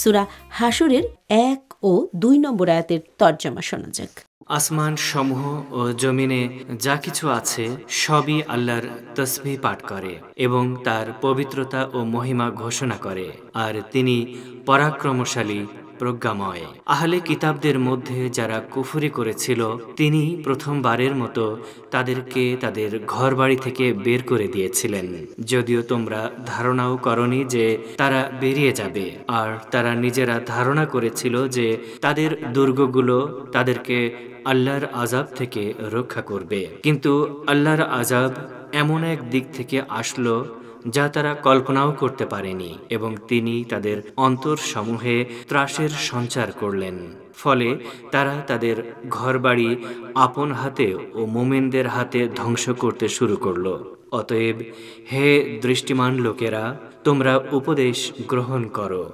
সূরা হাশরের 1 ও 2 নম্বর আয়াতের তর্জমা শোনা যাক। আসমান সমূহ ও জমিনে যা কিছু আছে সবই আল্লাহর তসবিহ পাঠ করে এবং তার পবিত্রতা ও মহিমা ঘোষণা করে, আর তিনি পরাক্রমশালী, প্রজ্ঞাময়। আহলে কিতাবদের মধ্যে যারা কুফরি করেছিল তিনি প্রথমবারের মতো তাদেরকে তাদের ঘরবাড়ি থেকে বের করে দিয়েছিলেন, যদিও তোমরা ধারণাও করনি যে তারা বেরিয়ে যাবে। আর তারা নিজেরা ধারণা করেছিল যে তাদের দুর্গগুলো তাদেরকে আল্লাহর আযাব থেকে রক্ষা করবে, কিন্তু আল্লাহর আযাব এমন এক দিক থেকে আসলো যা তারা কল্পনাও করতে পারেনি, এবং তিনি তাদের অন্তরসমূহে ত্রাসের সঞ্চার করলেন। ফলে তারা তাদের ঘরবাড়ি আপন হাতে ও মুমিনদের হাতে ধ্বংস করতে শুরু করলো। অতএব হে দৃষ্টিমান লোকেরা, তোমরা উপদেশ গ্রহণ করো।